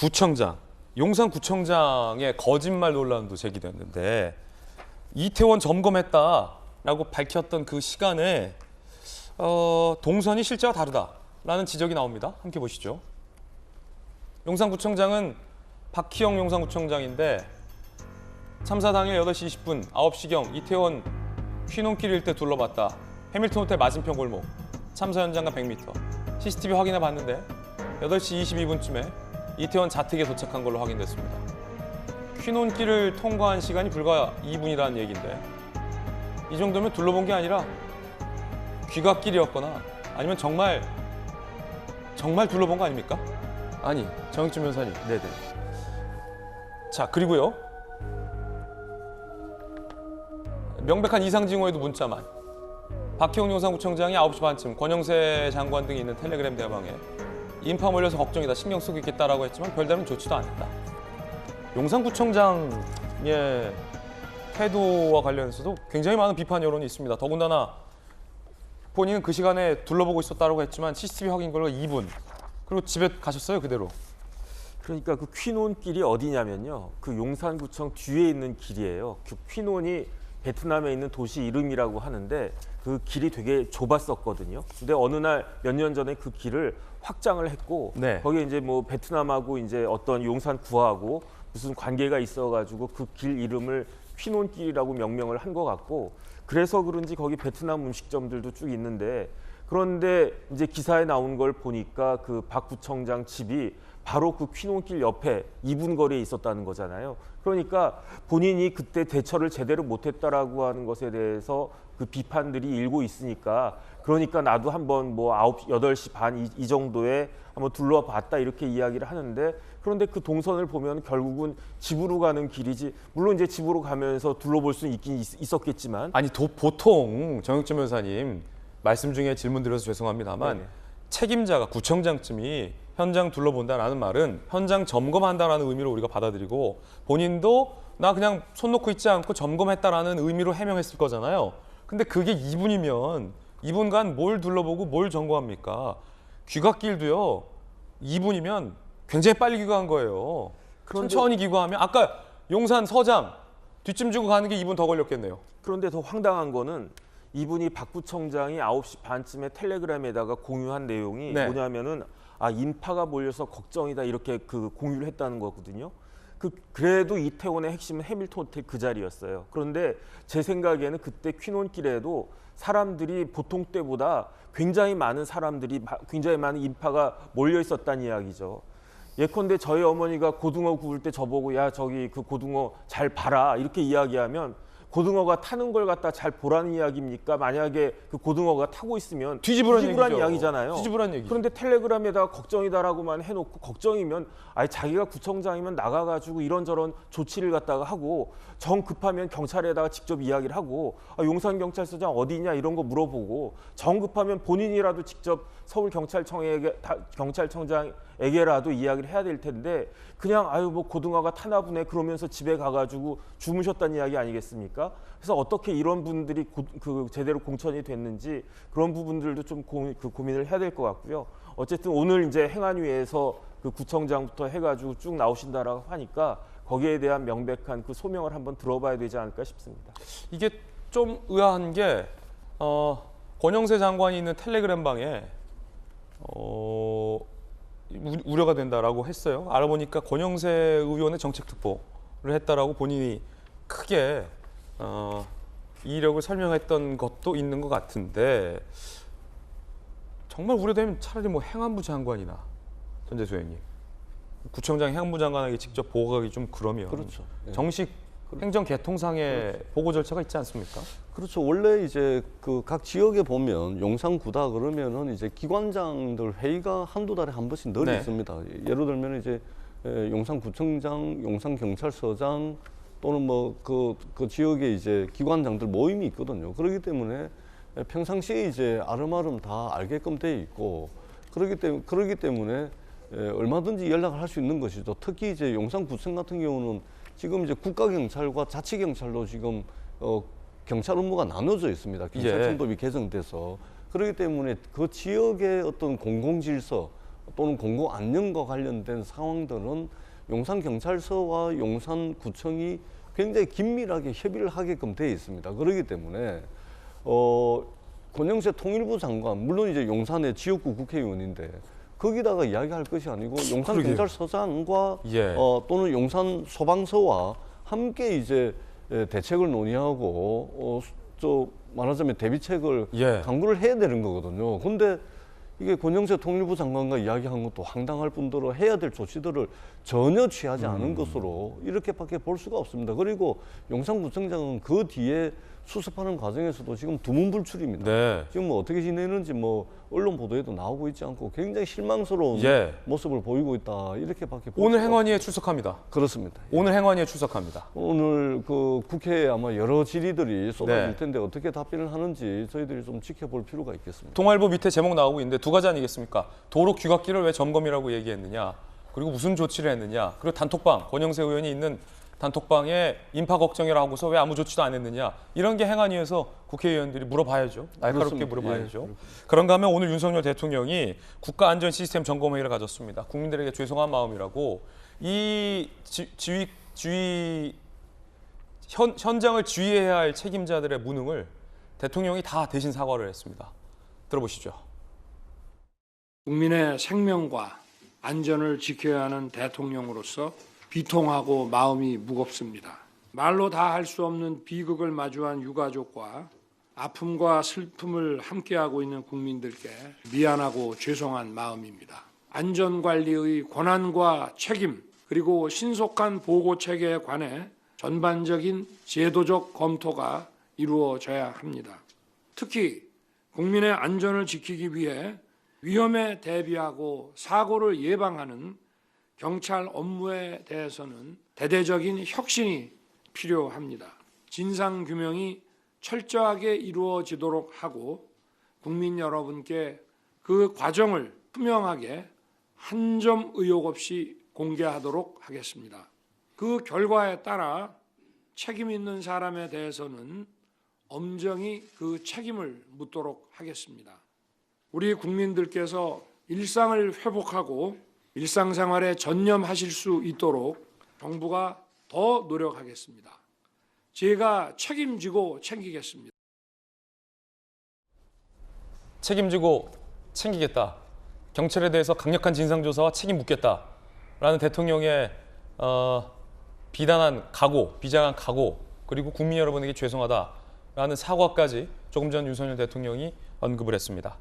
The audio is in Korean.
구청장, 용산구청장의 거짓말 논란도 제기됐는데 이태원 점검했다라고 밝혔던 그 시간에 동선이 실제와 다르다라는 지적이 나옵니다. 함께 보시죠. 용산구청장은 박희영 용산구청장인데 참사 당일 8시 20분 9시경 이태원 휘농길 일대 둘러봤다. 해밀턴 호텔 맞은편 골목. 참사 현장과 100m. CCTV 확인해 봤는데 8시 22분쯤에 이태원 자택에 도착한 걸로 확인됐습니다. 휘논길을 통과한 시간이 불과 2분이라는 얘기인데 이 정도면 둘러본 게 아니라 귀갓길이었거나 아니면 정말 둘러본 거 아닙니까? 아니, 정익준 변호사님. 네네. 자, 그리고요. 명백한 이상 징후에도 문자만. 박희영 용산구청장이 9시 반쯤 권영세 장관 등이 있는 텔레그램 대화방에 인파 몰려서 걱정이다, 신경 쓰고 있겠다라고 했지만 별다른 조치도 안 했다. 용산구청장의 태도와 관련해서도 굉장히 많은 비판 여론이 있습니다. 더군다나 본인은 그 시간에 둘러보고 있었다고 했지만 CCTV 확인 결과 2분. 그리고 집에 가셨어요, 그대로. 그러니까 그 퀴논길이 어디냐면요. 그 용산구청 뒤에 있는 길이에요. 그 퀴논이 베트남에 있는 도시 이름이라고 하는데 그 길이 되게 좁았었거든요. 근데 어느 날 몇 년 전에 그 길을 확장을 했고 네. 거기에 이제 뭐 베트남하고 이제 어떤 용산구하고 무슨 관계가 있어가지고 그 길 이름을 퀴논길이라고 명명을 한 것 같고 그래서 그런지 거기 베트남 음식점들도 쭉 있는데 그런데 이제 기사에 나온 걸 보니까 그 박 구청장 집이 바로 그 퀴논길 옆에 2분 거리에 있었다는 거잖아요. 그러니까 본인이 그때 대처를 제대로 못했다라고 하는 것에 대해서 그 비판들이 일고 있으니까 그러니까 나도 한번 뭐 8시 반 이 정도에 한번 둘러봤다 이렇게 이야기를 하는데 그런데 그 동선을 보면 결국은 집으로 가는 길이지 물론 이제 집으로 가면서 둘러볼 수는 있긴 있었겠지만 아니, 보통 정익준 변호사님 말씀 중에 질문 드려서 죄송합니다만 네네. 책임자가 구청장쯤이 현장 둘러본다라는 말은 현장 점검한다라는 의미로 우리가 받아들이고 본인도 나 그냥 손 놓고 있지 않고 점검했다라는 의미로 해명했을 거잖아요. 근데 그게 2분이면 2분간 뭘 둘러보고 뭘 점검합니까? 귀갓길도요. 2분이면 굉장히 빨리 귀가한 거예요. 천천히 귀가하면 아까 용산 서장 뒷짐 지고 가는 게 2분 더 걸렸겠네요. 그런데 더 황당한 거는 이분이 박 구청장이 9시 반쯤에 텔레그램에다가 공유한 내용이 네. 뭐냐면은 인파가 몰려서 걱정이다 이렇게 그 공유를 했다는 거거든요. 그래도 이태원의 핵심은 해밀턴 호텔 그 자리였어요. 그런데 제 생각에는 그때 퀴논길에도 사람들이 보통 때보다 굉장히 많은 인파가 몰려 있었다는 이야기죠. 예컨대 저희 어머니가 고등어 구울 때 저보고 야 저기 그 고등어 잘 봐라 이렇게 이야기하면 고등어가 타는 걸 갖다 잘 보라는 이야기입니까? 만약에 그 고등어가 타고 있으면 뒤집으라는 이야기잖아요. 뒤집으라는 얘기죠. 그런데 텔레그램에다가 걱정이다라고만 해놓고 걱정이면 자기가 구청장이면 나가가지고 이런저런 조치를 갖다가 하고 정 급하면 경찰에다가 직접 이야기를 하고 용산경찰서장 어디냐 이런 거 물어보고 정 급하면 본인이라도 직접 경찰청장에게라도 이야기를 해야 될 텐데 그냥 뭐 고등어가 타나 보네 그러면서 집에 가가지고 주무셨다는 이야기 아니겠습니까? 그래서 어떻게 이런 분들이 제대로 공천이 됐는지 그런 부분들도 좀 고민을 해야 될 것 같고요. 어쨌든 오늘 이제 행안위에서 그 구청장부터 해가지고 쭉 나오신다라고 하니까 거기에 대한 명백한 그 소명을 한번 들어봐야 되지 않을까 싶습니다. 이게 좀 의아한 게 권영세 장관이 있는 텔레그램 방에 우려가 된다라고 했어요. 알아보니까 권영세 의원의 정책특보를 했다라고 본인이 크게 이력을 설명했던 것도 있는 것 같은데 정말 우려되면 차라리 뭐 행안부 장관이나 전재수 의원님 구청장 행안부 장관에게 직접 보고하기 좀 그러면 그렇죠. 네. 정식 행정 개통상의 보고 절차가 있지 않습니까? 그렇죠. 원래 이제 그 각 지역에 보면 용산구다 그러면은 이제 기관장들 회의가 한두 달에 한 번씩 늘 네. 있습니다. 예를 들면 이제 용산구청장, 용산경찰서장 또는 뭐 그 지역에 이제 기관장들 모임이 있거든요. 그렇기 때문에 평상시에 이제 아름아름 다 알게끔 돼 있고 그렇기 때문에 얼마든지 연락을 할 수 있는 것이죠. 특히 이제 용산구청 같은 경우는 지금 이제 국가경찰과 자치경찰로 지금 경찰 업무가 나눠져 있습니다. 경찰청법이 개정돼서 그렇기 때문에 그 지역의 어떤 공공질서 또는 공공 안녕과 관련된 상황들은 용산경찰서와 용산구청이 굉장히 긴밀하게 협의를 하게끔 되어 있습니다. 그렇기 때문에 권영세 통일부 장관, 물론 이제 용산의 지역구 국회의원인데 거기다가 이야기할 것이 아니고 용산경찰서장과 예. 또는 용산 소방서와 함께 이제 대책을 논의하고 저 말하자면 대비책을 예. 강구를 해야 되는 거거든요. 근데 이게 권영세 통일부 장관과 이야기한 것도 황당할 뿐더러 해야 될 조치들을 전혀 취하지 않은 것으로 이렇게밖에 볼 수가 없습니다. 그리고 용산구청장은 그 뒤에 수습하는 과정에서도 지금 두문불출입니다. 네. 지금 뭐 어떻게 지내는지 뭐 언론 보도에도 나오고 있지 않고 굉장히 실망스러운 예. 모습을 보이고 있다. 이렇게밖에 볼 오늘 수가 행안위에 출석합니다. 그렇습니다. 오늘 행안위에 출석합니다. 오늘 그 국회에 아마 여러 질의들이 쏟아질 네. 텐데 어떻게 답변을 하는지 저희들이 좀 지켜볼 필요가 있겠습니다. 동아일보 밑에 제목 나오고 있는데 두 가지 아니겠습니까? 도로 귀갓길을 왜 점검이라고 얘기했느냐? 그리고 무슨 조치를 했느냐? 그리고 단톡방, 권영세 의원이 있는 단톡방에 인파 걱정이라 하고서 왜 아무 조치도 안 했느냐? 이런 게 행안위에서 국회의원들이 물어봐야죠. 날카롭게 그렇습니다. 물어봐야죠. 그런가 하면 오늘 윤석열 대통령이 국가안전시스템 점검회의를 가졌습니다. 국민들에게 죄송한 마음이라고 이 현장을 지휘해야 할 책임자들의 무능을 대통령이 다 대신 사과를 했습니다. 들어보시죠. 국민의 생명과 안전을 지켜야 하는 대통령으로서 비통하고 마음이 무겁습니다. 말로 다 할 수 없는 비극을 마주한 유가족과 아픔과 슬픔을 함께하고 있는 국민들께 미안하고 죄송한 마음입니다. 안전관리의 권한과 책임 그리고 신속한 보고체계에 관해 전반적인 제도적 검토가 이루어져야 합니다. 특히 국민의 안전을 지키기 위해 위험에 대비하고 사고를 예방하는 경찰 업무에 대해서는 대대적인 혁신이 필요합니다. 진상규명이 철저하게 이루어지도록 하고 국민 여러분께 그 과정을 투명하게 한 점 의혹 없이 공개하도록 하겠습니다. 그 결과에 따라 책임 있는 사람에 대해서는 엄정히 그 책임을 묻도록 하겠습니다. 우리 국민들께서 일상을 회복하고 일상생활에 전념하실 수 있도록 정부가 더 노력하겠습니다. 제가 책임지고 챙기겠습니다. 책임지고 챙기겠다. 경찰에 대해서 강력한 진상조사와 책임 묻겠다라는 대통령의 비단한 각오, 비장한 각오, 그리고 국민 여러분에게 죄송하다라는 사과까지 조금 전 윤석열 대통령이 언급을 했습니다.